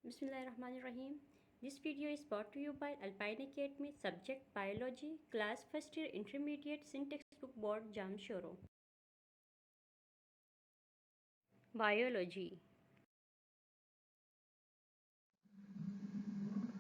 Bismillahirrahmanirrahim. This video is brought to you by Alpine Academy, subject Biology, class 1st year intermediate, syntax book board, Jamshoro. Biology.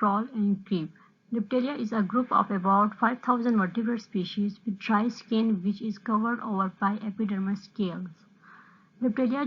crawl and creep. Reptilia is a group of about 5,000 vertebrate species with dry skin which is covered over by epidermal scales. Reptilia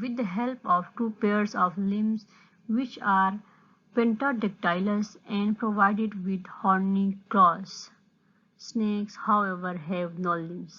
with the help of two pairs of limbs which are pentadactylous and provided with horny claws. Snakes, however, have no limbs.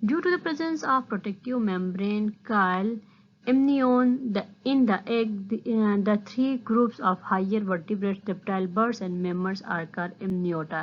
Due to the presence of protective membrane called amnion in the egg, the 3 groups of higher vertebrate reptile birds and mammals are called amniota.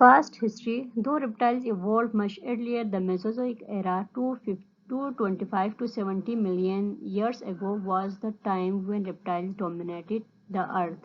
Past history. Though reptiles evolved much earlier, the Mesozoic era, 225 to 70 million years ago, was the time when reptiles dominated the earth.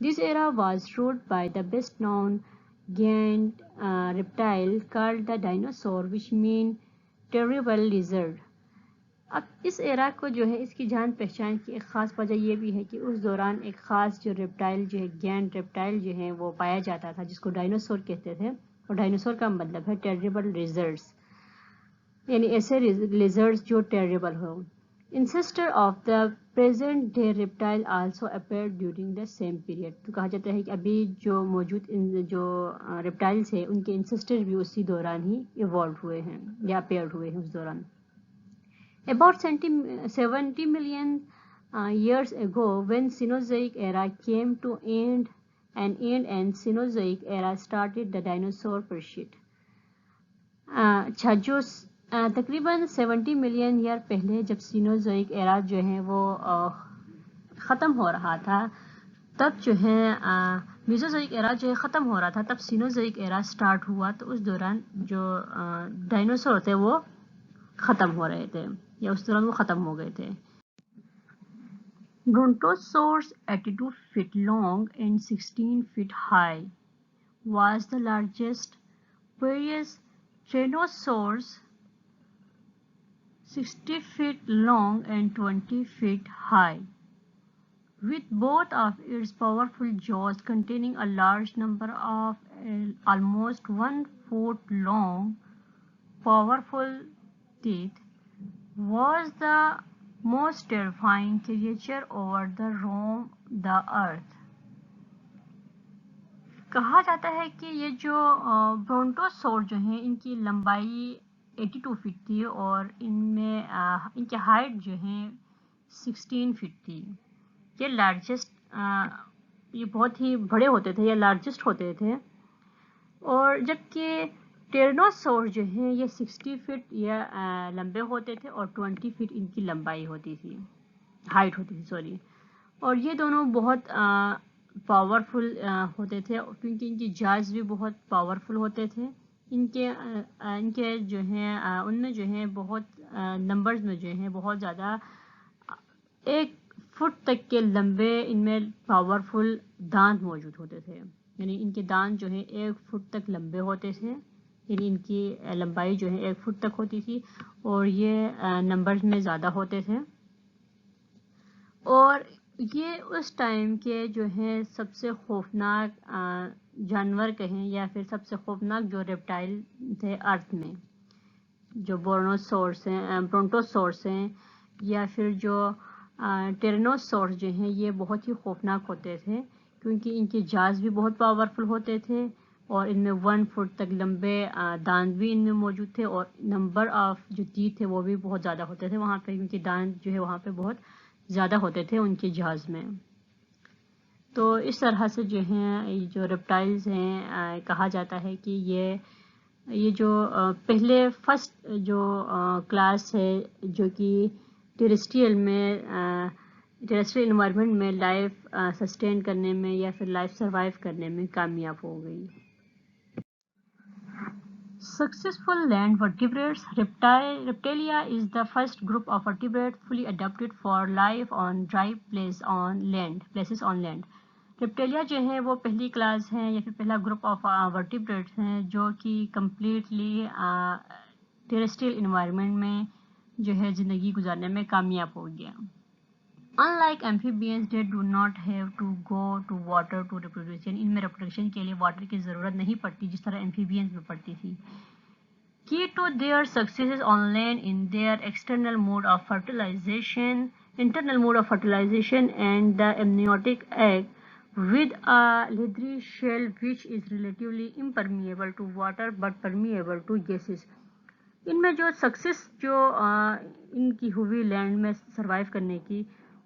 This era was ruled by the best known giant reptile called the dinosaur, which mean terrible lizard. اب اس ایرا کو جو ہے اس کی جان پہچان کی ایک خاص وجہ یہ بھی ہے کہ اس دوران ایک خاص جو ریپٹائل جو ہے گینٹ ریپٹائل جو ہے وہ پایا جاتا تھا جس کو ڈائنوسور کہتے تھے، اور ڈائنوسور کا مطلب ہے ٹیریبل لیزرڈز، یعنی ایسے لیزرڈز جو terrible who. Ancestor of the present day reptile also appeared during the same period. تو کہا جاتا ہے کہ ابھی جو موجود جو ریپٹائلز ہیں ان کے انسسٹر بھی اسی دوران ہی ایوالو ہوئے ہیں یا اپیئر ہوئے ہیں اس دوران. About 70 million years ago, when Cenozoic era came to end and Cenozoic era started, the dinosaur period. جو تقریباً 70 ملین ایئر پہلے جب سینوزوئک ایرا جو ہے وہ ختم ہو رہا تھا، تب جو ہے میزوزوئک ایرا جو ہے ختم ہو رہا تھا، تب سینوزوئک ایرا سٹارٹ ہوا. تو اس دوران جو ڈائنوسور تھے وہ ختم ہو رہے تھے یا اس دوران وہ ختم ہو گئے تھے. Brontosaurus 82 feet long and 16 feet high was the largest, whereas Tyrannosaurus 60 feet long and 20 feet high, with both of its powerful jaws containing a large number of almost 1 foot long powerful teeth, was the most terrifying creature over the earth. کہا جاتا ہے کہ یہ جو برونٹوسور جو ہیں ان کی لمبائی 82 فٹ تھی اور ان کی ہائٹ جو ہے 16 فٹ تھی. یہ لارجسٹ، یہ بہت ہی بڑے ہوتے تھے یا لارجسٹ ہوتے تھے. اور جبکہ ٹیرنوسور جو ہیں یہ 60 فٹ یا لمبے ہوتے تھے اور 20 فٹ ان کی لمبائی ہوتی تھی، ہائٹ ہوتی تھی اور یہ دونوں بہت پاورفل ہوتے تھے کیونکہ ان کی جاز بھی بہت پاورفل ہوتے تھے. ان کے جو ہیں ان میں جو ہے بہت نمبرز میں جو ہیں بہت زیادہ 1 فٹ تک کے لمبے ان میں پاورفل دانت موجود ہوتے تھے. یعنی ان کے دانت جو ہیں 1 فٹ تک لمبے ہوتے تھے، یعنی ان کی لمبائی جو ہے 1 فٹ تک ہوتی تھی اور یہ نمبرز میں زیادہ ہوتے تھے. اور یہ اس ٹائم کے جو ہے سب سے خوفناک جانور کہیں یا پھر سب سے خوفناک جو ریپٹائل تھے ارتھ میں، جو برونٹوسورس ہیں یا پھر جو ٹیرنوسورس جو ہیں یہ بہت ہی خوفناک ہوتے تھے کیونکہ ان کے جاز بھی بہت پاورفل ہوتے تھے اور ان میں 1 فٹ تک لمبے دانت بھی ان میں موجود تھے اور نمبر آف جو تیت تھے وہ بھی بہت زیادہ ہوتے تھے وہاں پہ کیونکہ دانت جو ہے وہاں پہ بہت زیادہ ہوتے تھے ان کے جہاز میں. تو اس طرح سے جو ہیں جو ریپٹائلز ہیں کہا جاتا ہے کہ یہ جو پہلے فرسٹ جو کلاس ہے جو کہ ٹیریسٹریل انوائرمنٹ میں لائف سسٹین کرنے میں یا پھر لائف سروائیو کرنے میں کامیاب ہو گئی. Successful land vertebrates. Reptilia is the first group of vertebrates fully adapted for life on dry places on land. Reptilia جو ہے وہ پہلی کلاس ہیں یا پھر پہلا گروپ آف vertebrates ہیں جو کہ کمپلیٹلی ٹیریسٹریل انوائرمنٹ میں جو ہے زندگی گزارنے میں کامیاب ہو گیا. Unlike amphibians, they do not have to go to water to reproduce. ان میں reproduction کے لیے واٹر کی ضرورت نہیں پڑتی جس طرح amphibians میں پڑتی تھی. Key to their successes on land in their internal mode of fertilization and the amniotic egg with a leathery shell which is relatively impermeable to water but permeable to gases. ان میں جو success جو ان کی ہوئی land میں survive کرنے کی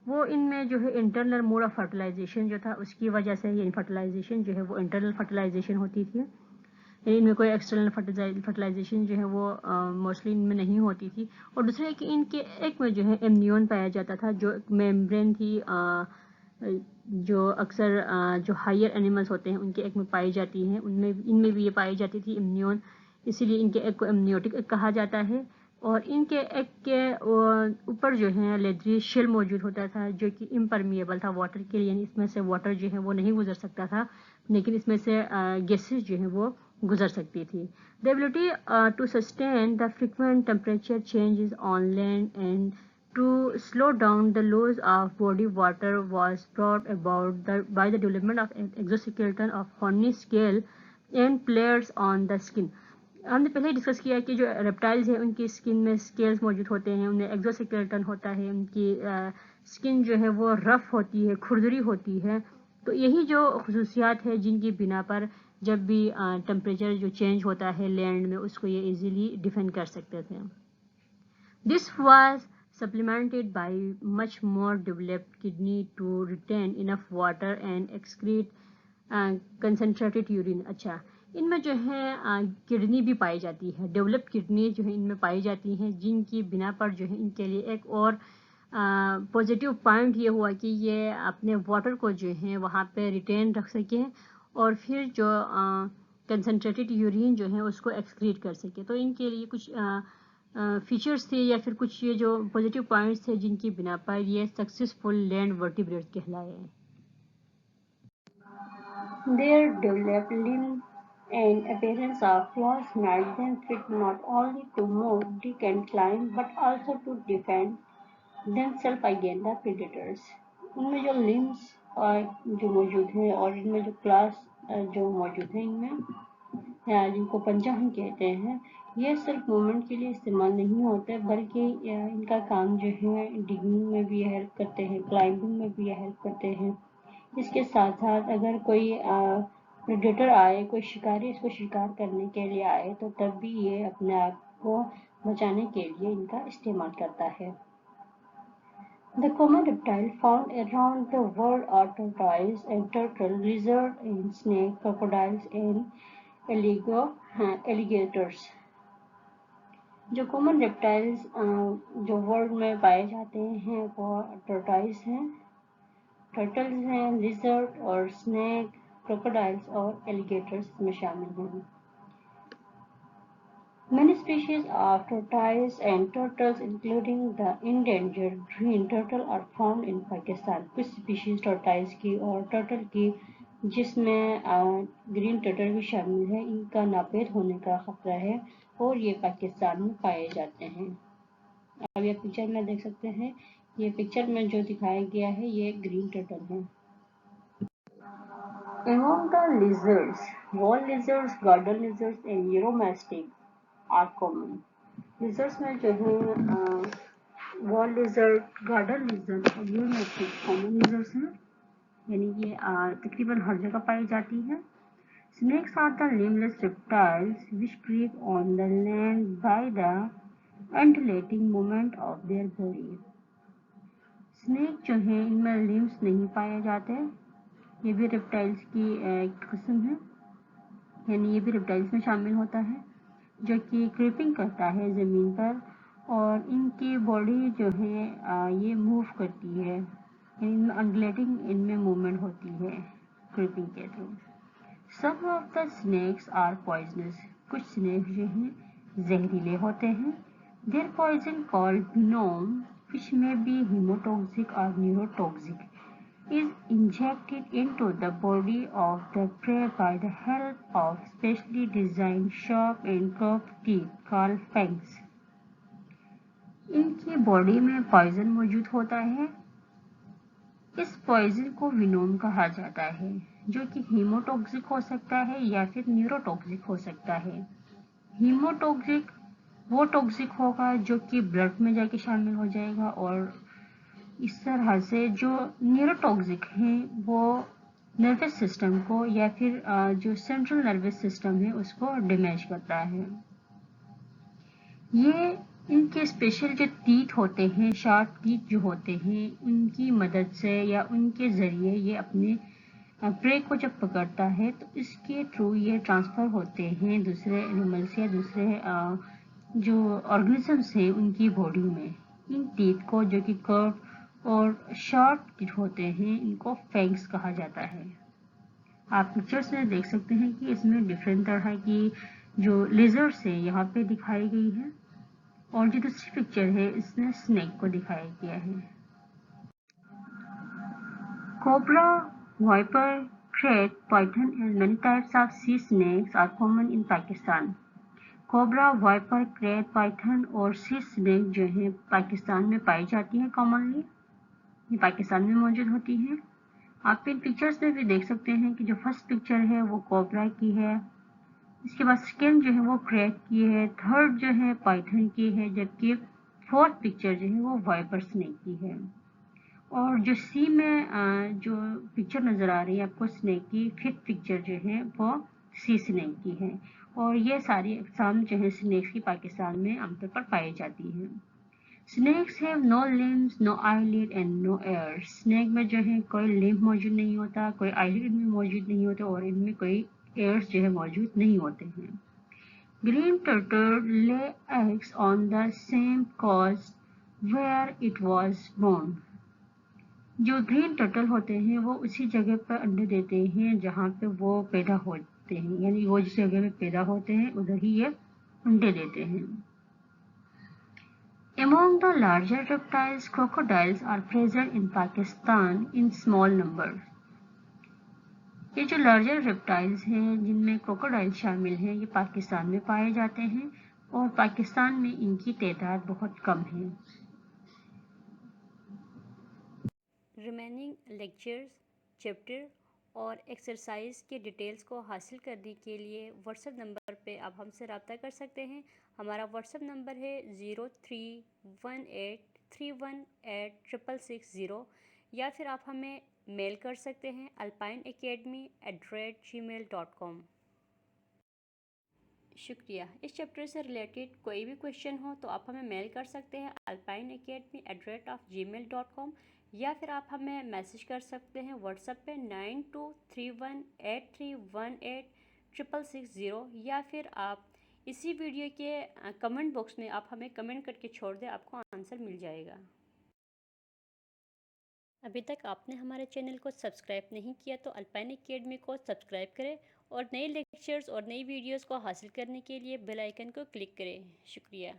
وہ ان میں جو ہے انٹرنل موڈ آف فرٹیلائزیشن جو تھا اس کی وجہ سے یہ فرٹیلائزیشن جو ہے وہ انٹرنل فرٹیلائزیشن ہوتی تھی. ان میں کوئی ایکسٹرنل فرٹیلائزیشن جو ہے وہ موسٹلی ان میں نہیں ہوتی تھی. اور دوسرے کہ ان کے ایک میں جو ہے امنیون پایا جاتا تھا جو میمبرین تھی جو اکثر جو ہائر اینیملز ہوتے ہیں ان کے ایک میں پائی جاتی ہیں، ان میں بھی یہ پائی جاتی تھی امنیون، اسی لیے ان کے ایک کو امنیوٹک ایک کہا جاتا ہے. اور ان کے ایگ کے اوپر جو ہے لیدری شیل موجود ہوتا تھا جو کہ امپرمیبل تھا واٹر کے لیے، یعنی اس میں سے واٹر جو ہے وہ نہیں گزر سکتا تھا، لیکن اس میں سے گیسز جو ہیں وہ گزر سکتی تھی. The ability to sustain the frequent temperature changes on land and to slow down the loss of body water was brought about by the development of an exoskeleton of horny scale and flares on the skin. ہم نے پہلے discuss کیا کہ جو reptiles ہیں ان کی skin میں scales موجود ہوتے ہیں، انہیں ایگزوسکیلٹن ہوتا ہے، ان کی اسکن جو ہے وہ رف ہوتی ہے، کھردری ہوتی ہے. تو یہی جو خصوصیات ہے جن کی بنا پر جب بھی ٹمپریچر جو چینج ہوتا ہے لینڈ میں اس کو یہ ایزیلی ڈیفینڈ کر سکتے تھے. This was supplemented by much more developed kidney to retain enough water and excrete concentrated urine. اچھا، ان میں جو ہے کڈنی بھی پائی جاتی ہے، ڈیولپ کڈنی جو ہے ان میں پائی جاتی ہیں، جن کی بنا پر جو ہے ان کے لیے ایک اور پازیٹیو پوائنٹ یہ ہوا کہ یہ اپنے واٹر کو جو ہے وہاں پہ ریٹین رکھ سکیں اور پھر جو کنسنٹریٹڈ یورین جو ہے اس کو ایکسکریٹ کر سکے. تو ان کے لیے کچھ فیچرز تھے یا پھر کچھ یہ جو پازیٹیو پوائنٹس تھے جن کی بنا پر یہ سکسیزفل لینڈ ورٹیبریٹ کہلائے. Their developed limbs and appearance of claws made them fit not only to move, dig and climb but also to defend themselves against the predators. ان میں جو لمس جو موجود ہیں اور ان میں جو کلاس جو موجود ہیں ان میں جن کو پنجہ ہم کہتے ہیں، یہ صرف موومنٹ کے لیے استعمال نہیں ہوتے بلکہ ان کا کام جو ہے ڈگنگ میں بھی ہیلپ کرتے ہیں، کلائمبنگ میں بھی ہیلپ کرتے ہیں. اس کے ساتھ ساتھ اگر کوئی پریڈیٹر آئے، کوئی شکاری اس کو شکار کرنے کے لیے آئے تو تب بھی یہ اپنے آپ کو بچانے کے لیے ان کا استعمال کرتا ہے. The common reptiles found around the world are tortoise and turtle, lizard and snake, crocodiles and alligators. جو کامن ریپٹائلز جو ورلڈ میں پائے جاتے ہیں وہ ٹورٹائز ہیں، ٹرٹلز ہیں، لیزرڈ اور سنیک، کروکوڈائلز اور ایلیگیٹرز میں شامل ہیں. Many species of tortoise and turtles, including the endangered green turtle, are found in Pakistan. کچھ اسپیشیز ٹورٹائز کی اور ٹرٹل کی جس میں گرین ٹرٹل بھی شامل ہے، ان کا ناپید ہونے کا خطرہ ہے اور یہ پاکستان میں پائے جاتے ہیں. اب یہ پکچر میں دیکھ سکتے ہیں، یہ پکچر میں جو دکھایا گیا ہے یہ گرین ٹرٹل ہے. Among the lizards, wall lizards, garden lizards and Euromastix are common. Lizards میں جو ہے wall lizard, garden lizard اور Euromastix common lizards ہیں، یعنی یہ تقریباً ہر جگہ پائی جاتی ہے. Snakes are the limbless reptiles which creep on the land by the undulating movement of their body. Snake جو ہیں ان میں limbs نہیں پائے جاتے، یہ بھی ریپٹائلز کی ایک قسم ہے، یعنی یہ بھی ریپٹائلز میں شامل ہوتا ہے جو کہ کریپنگ کرتا ہے زمین پر اور ان کی باڈی جو ہے یہ موو کرتی ہے، یعنی انڈولیٹنگ ان میں موومنٹ ہوتی ہے کریپنگ کے through. Some of the snakes are poisonous. کچھ snakes جو ہیں زہریلے ہوتے ہیں. Their poison called venom, which may be hemotoxic or neurotoxic, is injected into the body of the prey by the help of specially designed sharp and curved teeth called fangs. ان کی body میں poison موجود ہوتا ہے. اس poison کو وینوم کہا جاتا ہے جو کہ ہیموٹوکسک ہو سکتا ہے یا پھر نیوروٹوکسک ہو سکتا ہے. ہیموٹوکسک وہ ٹوکسک ہوگا جو کہ بلڈ میں جا کے شامل ہو جائے گا، اور اس طرح سے جو نیوروٹوکسک ہیں وہ نروس سسٹم کو یا پھر جو سینٹرل نروس سسٹم ہے اس کو ڈیمیج کرتا ہے. یہ ان کے اسپیشل جو تیت ہوتے ہیں، شارپ تیت جو ہوتے ہیں، ان کی مدد سے یا ان کے ذریعے یہ اپنے پرے کو جب پکڑتا ہے تو اس کے تھرو یہ ٹرانسفر ہوتے ہیں دوسرے اینیملس یا دوسرے جو آرگنزمس ہیں ان کی باڈی میں. ان تیت کو جو کہ کرو اور شارپ تیت ہوتے ہیں ان کو فینگس کہا جاتا ہے. آپ پکچرس میں دیکھ سکتے ہیں کہ اس میں ڈفرینٹ طرح کی جو لیزرڈس ہیں یہاں پہ دکھائی گئی ہیں. اور جو دوسری پکچر ہے اس میں سنیک کو دکھایا گیا ہے. Cobra, wiper, crate, python and many types of sea snakes are common in Pakistan. Cobra, wiper, create, Python اور سی سنیک جو ہیں پاکستان میں پائی جاتی ہیں کامنلی. یہ پاکستان میں موجود ہوتی ہیں. آپ ان پکچرز میں بھی دیکھ سکتے ہیں کہ جو فرسٹ پکچر ہے وہ کوبرا کی ہے, اس کے بعد سیکنڈ جو ہے وہ کریٹ کی ہے, تھرڈ جو ہے پائتھن کی ہے, جبکہ فورتھ پکچر جو ہے وہ وائپر سنیک کی ہے. اور جو سی میں جو پکچر نظر آ رہی ہے آپ کو سنیک کی, ففتھ پکچر جو ہے وہ سی سنیک کی ہے. اور یہ ساری اقسام جو ہے سنیکس کی پاکستان میں عام طور پر پائی جاتی ہیں. Snakes have no limbs, no eyelid and no ears. Snack میں جو ہے کوئی لمب موجود نہیں ہوتا, کوئی eyelid میں موجود نہیں ہوتا اور ان میں کوئی ایئرس جو ہے موجود نہیں ہوتے ہیں. Green turtle lay eggs on the same coast where it was born. جو گرین ٹرٹل ہوتے ہیں وہ اسی جگہ پر انڈے دیتے ہیں جہاں پہ وہ پیدا ہوتے ہیں, یعنی وہ جس جگہ میں پیدا ہوتے ہیں ادھر ہی یہ انڈے دیتے ہیں. Among the larger reptiles, crocodiles are present in Pakistan in small numbers. یہ جو لارجر ریپٹائلز ہیں جن میں کروکوڈائل شامل ہیں یہ پاکستان میں پائے جاتے ہیں اور پاکستان میں ان کی تعداد بہت کم ہے. ریمیننگ لیکچرز, چیپٹر اور ایکسرسائز کے ڈیٹیلز کو حاصل کرنے کے لیے واٹس ایپ نمبر پہ آپ ہم سے رابطہ کر سکتے ہیں. ہمارا واٹس ایپ نمبر ہے 0318318660, یا پھر آپ ہمیں میل کر سکتے ہیں alpineacademy@gmail.com. شکریہ. اس چیپٹر سے ریلیٹڈ کوئی بھی کویشچن ہو تو آپ ہمیں میل کر سکتے ہیں alpineacademy@gmail.com, یا پھر آپ ہمیں میسج کر سکتے ہیں واٹس ایپ پہ 923183186660, یا پھر آپ اسی ویڈیو کے کمنٹ باکس میں آپ ہمیں کمنٹ کر کے چھوڑ دیں, آپ کو آنسر مل جائے گا. ابھی تک آپ نے ہمارے چینل کو سبسکرائب نہیں کیا تو الپائن اکیڈمی کو سبسکرائب کریں اور نئے لیکچرز اور نئی ویڈیوز کو حاصل کرنے کے لیے بیل آئیکن کو کلک کریں. شکریہ.